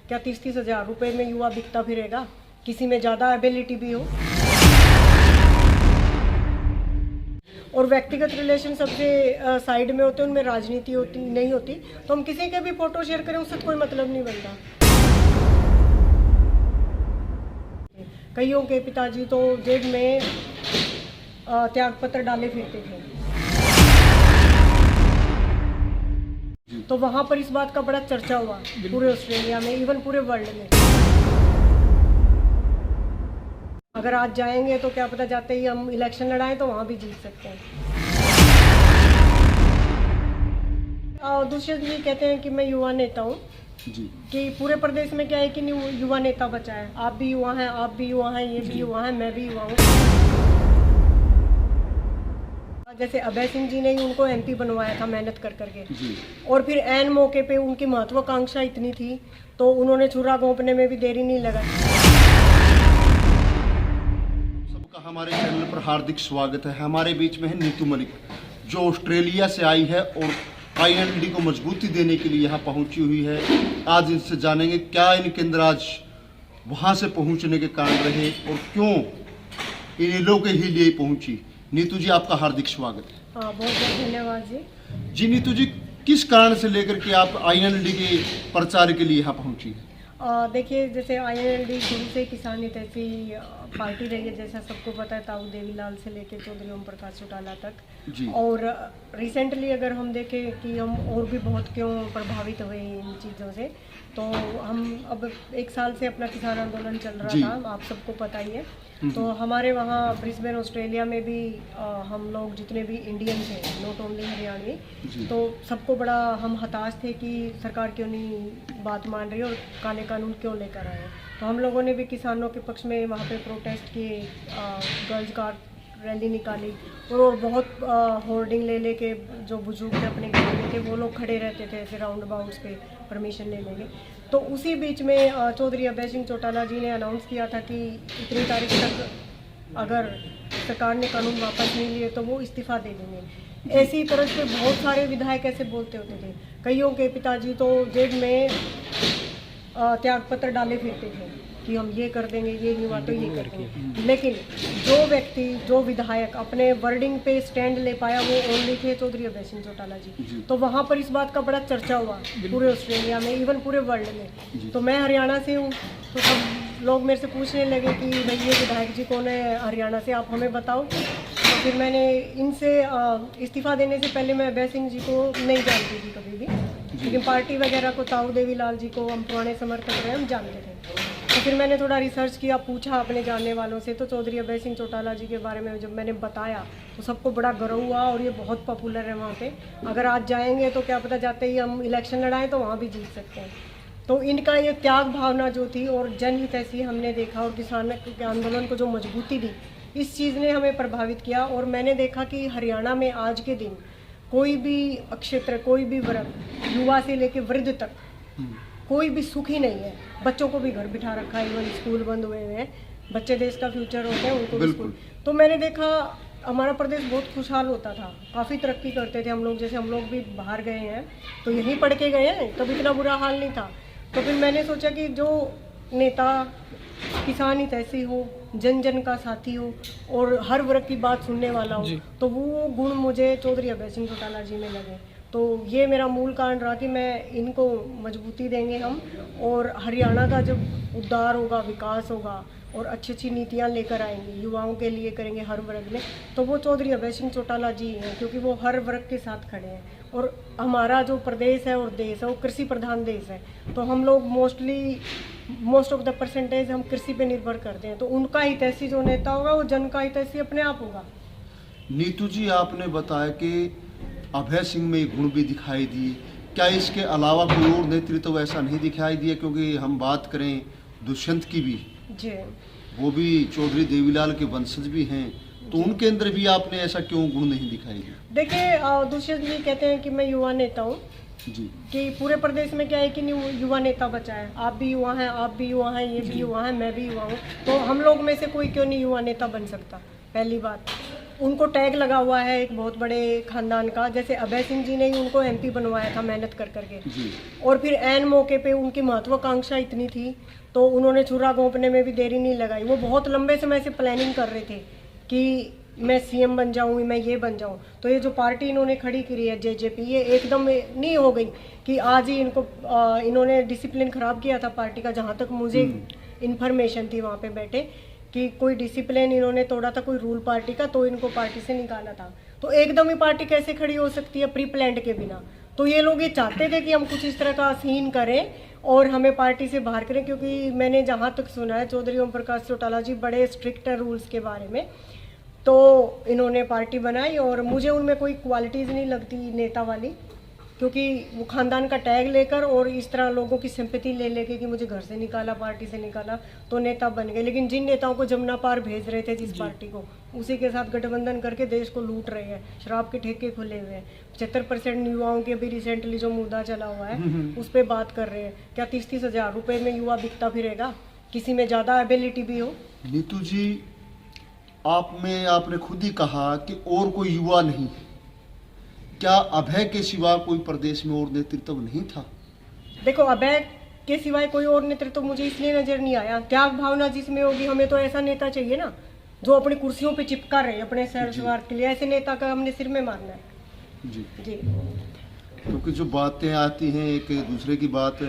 क्या 30-30 हज़ार रुपये में युवा बिकता फिरेगा? किसी में ज़्यादा एबिलिटी भी हो और व्यक्तिगत रिलेशन सबसे साइड में होते हैं, उनमें राजनीति होती नहीं होती, तो हम किसी के भी फोटो शेयर करें उससे कोई मतलब नहीं बनता। कईयों के पिताजी तो जेब में त्यागपत्र डाले फिरते थे, तो वहां पर इस बात का बड़ा चर्चा हुआ पूरे ऑस्ट्रेलिया में, इवन पूरे वर्ल्ड में। अगर आज जाएंगे तो क्या पता जाते ही हम इलेक्शन लड़ाएं तो वहां भी जीत सकते हैं। दुष्यंत जी कहते हैं कि मैं युवा नेता हूँ कि पूरे प्रदेश में क्या है कि युवा नेता बचा है। आप भी युवा हैं, आप भी युवा हैं, ये भी युवा हैं, मैं भी युवा हूँ। जैसे अभय सिंह जी ने ही उनको एमपी बनवाया था मेहनत कर करके, और फिर ऐन मौके पे उनकी महत्वाकांक्षा इतनी थी तो उन्होंने छुरा घोंपने में भी देरी नहीं लगा। सबका हमारे चैनल पर हार्दिक स्वागत है। हमारे बीच में है नीतू मलिक, जो ऑस्ट्रेलिया से आई है और INLD को मजबूती देने के लिए यहाँ पहुँची हुई है। आज इनसे जानेंगे क्या इनके अंदर आज वहाँ से पहुँचने के कारण रहे और क्यों इन लोगों के ही लिए पहुँची। नीतू जी, आपका हार्दिक स्वागत है। हाँ, बहुत बहुत धन्यवाद जी। जी नीतू जी, किस कारण से लेकर के आप INLD के प्रचार के लिए यहाँ पहुँची? देखिए, जैसे INLD शुरू से किसान हितैषी पार्टी रही है, जैसा सबको पता है, ताऊ देवीलाल से लेकर चौधरी ओम प्रकाश चौटाला तक जी। और रिसेंटली अगर हम देखें कि हम और भी बहुत क्यों प्रभावित हुए इन चीज़ों से, तो हम अब 1 साल से अपना किसान आंदोलन चल रहा था, आप सबको पता ही है। तो हमारे वहाँ ब्रिस्बेन ऑस्ट्रेलिया में भी हम लोग जितने भी इंडियन थे, नॉट ओनली हरियाणवी, तो सबको बड़ा हम हताश थे कि सरकार क्यों नहीं बात मान रही और काले कानून क्यों लेकर आए। तो हम लोगों ने भी किसानों के पक्ष में वहाँ पे प्रोटेस्ट किए, गर्ल्स गार्ड रैली निकाली और बहुत होर्डिंग ले लेके जो बुजुर्ग थे अपने घर में थे वो लोग खड़े रहते थे ऐसे राउंड अबाउट्स पे परमिशन ले लेंगे। तो उसी बीच में चौधरी अभय सिंह चौटाला जी ने अनाउंस किया था कि इतनी तारीख तक अगर सरकार ने कानून वापस नहीं लिए तो वो इस्तीफा दे देंगे। ऐसी तरह से बहुत सारे विधायक ऐसे बोलते होते थे। कईयों के पिताजी तो जेब में त्यागपत्र डाले फिरते थे कि हम ये कर देंगे, ये नहीं हुआ तो ये कर देंगे। लेकिन जो व्यक्ति, जो विधायक अपने वर्डिंग पे स्टैंड ले पाया वो ओनली थे चौधरी अभय सिंह चौटाला जी। तो वहाँ पर इस बात का बड़ा चर्चा हुआ पूरे ऑस्ट्रेलिया में, इवन पूरे वर्ल्ड में। तो मैं हरियाणा से हूँ, तो सब लोग मेरे से पूछने लगे कि भाई ये विधायक जी कौन है हरियाणा से, आप हमें बताओ। तो फिर मैंने इनसे इस्तीफा देने से पहले मैं अभय सिंह जी को नहीं जानती थी कभी भी, लेकिन पार्टी वगैरह को, ताऊ देवीलाल जी को हम पुराने समर्थक रहे, हम जानते थे। तो फिर मैंने थोड़ा रिसर्च किया, पूछा अपने जानने वालों से, तो चौधरी अभय सिंह चौटाला जी के बारे में जब मैंने बताया तो सबको बड़ा गर्व हुआ और ये बहुत पॉपुलर है वहाँ पे। अगर आज जाएंगे तो क्या पता जाते ही हम इलेक्शन लड़ाएं तो वहाँ भी जीत सकते हैं। तो इनका ये त्याग भावना जो थी और जनहितैषी हमने देखा और किसान के आंदोलन को जो मजबूती दी, इस चीज़ ने हमें प्रभावित किया। और मैंने देखा कि हरियाणा में आज के दिन कोई भी क्षेत्र, कोई भी वर्ग, युवा से लेकर वृद्ध तक कोई भी सुखी नहीं है। बच्चों को भी घर बिठा रखा है, इवन स्कूल बंद हुए हैं। बच्चे देश का फ्यूचर होते हैं, उनको भी स्कूल। तो मैंने देखा हमारा प्रदेश बहुत खुशहाल होता था, काफ़ी तरक्की करते थे हम लोग। जैसे हम लोग भी बाहर गए हैं तो यहीं पढ़ के गए हैं, तब इतना बुरा हाल नहीं था। तो फिर मैंने सोचा कि जो नेता किसान हितैषी हो, जन जन का साथी हो और हर वर्ग की बात सुनने वाला हो, तो वो गुण मुझे चौधरी अभय सिंह चौटाला जी में लगे। तो ये मेरा मूल कारण रहा कि मैं इनको मजबूती देंगे हम, और हरियाणा का जब उद्धार होगा, विकास होगा और अच्छी अच्छी नीतियाँ लेकर आएंगे, युवाओं के लिए करेंगे हर वर्ग में, तो वो चौधरी अभय सिंह चौटाला जी हैं, क्योंकि वो हर वर्ग के साथ खड़े हैं। और हमारा जो प्रदेश है और देश है वो कृषि प्रधान देश है, तो हम लोग मोस्ट ऑफ द परसेंटेज हम कृषि पे निर्भर करते हैं। तो उनका हितैषी जो नेता होगा वो जन का हितैषी अपने आप होगा। नीतू जी, आपने बताया कि अभय सिंह में ये गुण भी दिखाई दिए, क्या इसके अलावा कोई और नेतृत्व ऐसा नहीं दिखाई दिया? क्योंकि हम बात करें दुष्यंत की भी जी, वो भी चौधरी देवीलाल के वंशज भी हैं, तो उनके अंदर भी आपने ऐसा क्यों गुण नहीं दिखाई दिया? देखिए, दुष्यंत जी कहते हैं कि मैं युवा नेता हूँ जी, कि पूरे प्रदेश में क्या है कि युवा नेता बचा है। आप भी युवा हैं, आप भी युवा हैं, ये भी युवा हैं, मैं भी युवा हूँ। तो हम लोग में से कोई क्यों नहीं युवा नेता बन सकता, पहली बात। उनको टैग लगा हुआ है एक बहुत बड़े खानदान का, जैसे अभय सिंह जी ने ही उनको MP बनवाया था मेहनत कर करके जी। और फिर ऐन मौके पे उनकी महत्वाकांक्षा इतनी थी तो उन्होंने छुरा घोंपने में भी देरी नहीं लगाई। वो बहुत लंबे समय से प्लानिंग कर रहे थे कि मैं CM बन जाऊँ, मैं ये बन जाऊँ। तो ये जो पार्टी इन्होंने खड़ी करी है JJP, ये एकदम नहीं हो गई कि आज ही इन्होंने डिसिप्लिन ख़राब किया था पार्टी का। जहाँ तक मुझे इन्फॉर्मेशन थी वहाँ पे बैठे कि कोई डिसिप्लिन इन्होंने तोड़ा था, कोई रूल पार्टी का, तो इनको पार्टी से निकाला था। तो एकदम ही पार्टी कैसे खड़ी हो सकती है प्री प्लान्ड के बिना? तो ये लोग ये चाहते थे कि हम कुछ इस तरह का सीन करें और हमें पार्टी से बाहर करें, क्योंकि मैंने जहाँ तक सुना है चौधरी ओम प्रकाश चौटाला जी बड़े स्ट्रिक्ट है रूल्स के बारे में। तो इन्होंने पार्टी बनाई और मुझे उनमें कोई क्वालिटीज़ नहीं लगती नेता वाली, क्योंकि वो खानदान का टैग लेकर और इस तरह लोगों की सिंपैथी ले लेके कि मुझे घर से निकाला, पार्टी से निकाला, तो नेता बन गए। लेकिन जिन नेताओं को जमुना पार भेज रहे थे जिस पार्टी को, उसी के साथ गठबंधन करके देश को लूट रहे हैं। शराब के ठेके खुले हुए हैं, 75% युवाओं के अभी रिसेंटली जो मुद्दा चला हुआ है उस पर बात कर रहे हैं। क्या 30-30 हज़ार रुपये में युवा बिकता फिरेगा? किसी में ज़्यादा एबिलिटी भी हो। नीतू जी, आपने खुद ही कहा कि और कोई युवा नहीं, क्या अभय के सिवा कोई प्रदेश में और नेतृत्व नहीं था? देखो, अभय के सिवाय कोई और नेतृत्व मुझे इसलिए नजर नहीं आया। त्याग भावना जिसमें होगी, हमें तो ऐसा नेता चाहिए ना जो अपनी कुर्सियों पे चिपका रहे अपने शहर स्वार्थ के लिए। ऐसे नेता का हमने सिर में मारना है। जी जी। क्योंकि जो बातें आती हैं एक दूसरे की बात,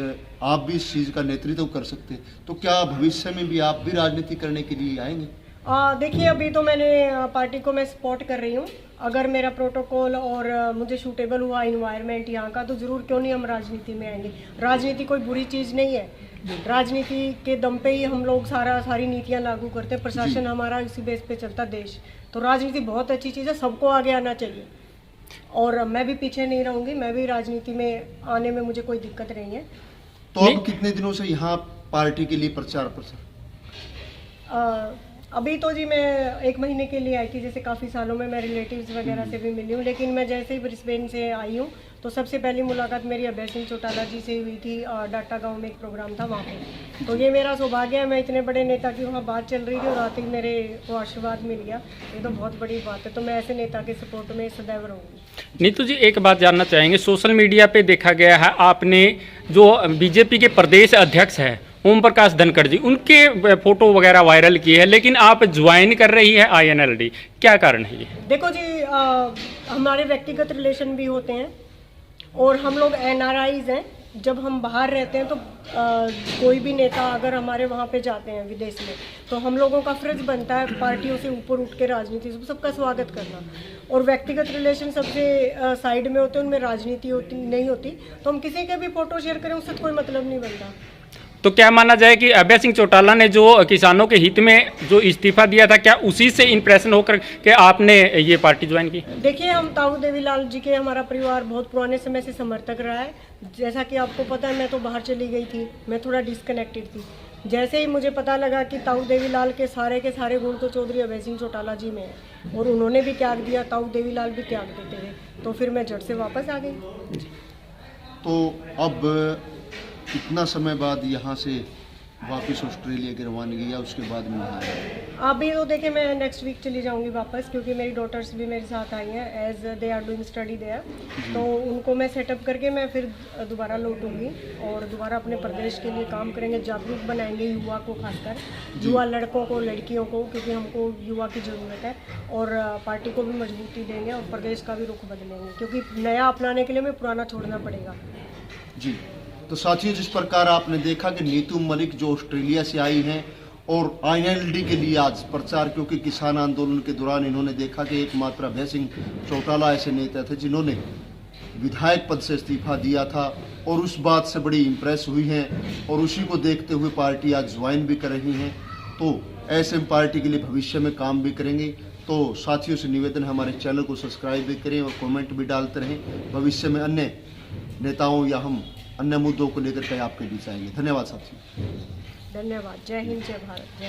आप भी इस चीज़ का नेतृत्व कर सकते हैं, तो क्या भविष्य में भी आप भी राजनीति करने के लिए आएंगे? देखिए, अभी तो मैंने पार्टी को मैं सपोर्ट कर रही हूँ। अगर मेरा प्रोटोकॉल और मुझे सूटेबल हुआ इन्वायरमेंट यहाँ का, तो ज़रूर क्यों नहीं हम राजनीति में आएंगे। राजनीति कोई बुरी चीज़ नहीं है। राजनीति के दम पे ही हम लोग सारी नीतियाँ लागू करते हैं। प्रशासन हमारा इसी बेस पे चलता देश। तो राजनीति बहुत अच्छी चीज़ है, सबको आगे आना चाहिए और मैं भी पीछे नहीं रहूँगी। मैं भी राजनीति में आने में मुझे कोई दिक्कत नहीं है। तो अब कितने दिनों से यहाँ पार्टी के लिए प्रचार प्रसार? अभी तो जी मैं 1 महीने के लिए आई थी। जैसे काफ़ी सालों में मैं रिलेटिव्स वगैरह से भी मिली हूँ, लेकिन मैं जैसे ही ब्रिस्बेन से आई हूँ तो सबसे पहली मुलाकात मेरी अभय सिंह चौटाला जी से हुई थी। डाटा गांव में एक प्रोग्राम था वहाँ पे। तो ये मेरा सौभाग्य है, मैं इतने बड़े नेता की वहाँ बात चल रही थी और आते ही मेरे को आशीर्वाद मिल गया। ये तो बहुत बड़ी बात है। तो मैं ऐसे नेता के सपोर्ट में सदैव रहूँगी। नीतू जी, एक बात जानना चाहेंगे, सोशल मीडिया पे देखा गया है आपने जो बीजेपी के प्रदेश अध्यक्ष है ओम प्रकाश धनखड़ जी, उनके फोटो वगैरह वायरल किए हैं, लेकिन आप ज्वाइन कर रही है INLD, क्या कारण है ये? देखो जी, हमारे व्यक्तिगत रिलेशन भी होते हैं और हम लोग NRIs हैं। जब हम बाहर रहते हैं तो कोई भी नेता अगर हमारे वहाँ पे जाते हैं विदेश में, तो हम लोगों का फर्ज बनता है पार्टियों से ऊपर उठ के राजनीति से सबका स्वागत करना। और व्यक्तिगत रिलेशन सबसे साइड में होते हैं, उनमें राजनीति नहीं होती। तो हम किसी के भी फोटो शेयर करें उससे कोई मतलब नहीं बनता। तो क्या माना जाए कि अभय सिंह चौटाला ने जो किसानों के हित में जो इस्तीफा दिया था, क्या उसी से इंप्रेशन होकर के आपने ये पार्टी ज्वाइन की? देखिए, हम ताऊ देवीलाल जी के, हमारा परिवार बहुत पुराने समय से समर्थक रहा है। जैसा कि आपको पता है, मैं तो बाहर चली गई थी, मैं थोड़ा डिस्कनेक्टेड थी। जैसे ही मुझे पता लगा कि ताऊ देवीलाल के सारे गुण तो चौधरी अभय सिंह चौटाला जी में है और उन्होंने भी त्याग दिया, ताऊ देवीलाल भी त्याग देते थे, तो फिर मैं झट से वापस आ गई। तो अब कितना समय बाद यहाँ से वापस ऑस्ट्रेलिया की रवानगी, या उसके बाद में यहाँ आए? अभी तो देखिए, मैं नेक्स्ट वीक चली जाऊंगी वापस, क्योंकि मेरी डॉटर्स भी मेरे साथ आई हैं as they are doing study there. तो उनको मैं सेटअप करके मैं फिर दोबारा लौटूंगी और दोबारा अपने प्रदेश के लिए काम करेंगे, जागरूक बनाएंगे युवा को, खासकर युवा लड़कों को, लड़कियों को, क्योंकि हमको युवा की ज़रूरत है। और पार्टी को भी मजबूती देंगे और प्रदेश का भी रुख बदलेंगे, क्योंकि नया अपनाने के लिए हमें पुराना छोड़ना पड़ेगा। जी। तो साथियों, जिस प्रकार आपने देखा कि नीतू मलिक जो ऑस्ट्रेलिया से आई हैं और INLD के लिए आज प्रचार, क्योंकि किसान आंदोलन के दौरान इन्होंने देखा कि एकमात्र अभय सिंह चौटाला ऐसे नेता थे जिन्होंने विधायक पद से इस्तीफा दिया था और उस बात से बड़ी इम्प्रेस हुई हैं और उसी को देखते हुए पार्टी आज ज्वाइन भी कर रही हैं। तो ऐसे में पार्टी के लिए भविष्य में काम भी करेंगे। तो साथियों से निवेदन है, हमारे चैनल को सब्सक्राइब भी करें और कमेंट भी डालते रहें। भविष्य में अन्य नेताओं या हम अन्य मुद्दों को लेकर के आपके बीच आएंगे। धन्यवाद साथियों। धन्यवाद। जय हिंद, जय भारत, जय।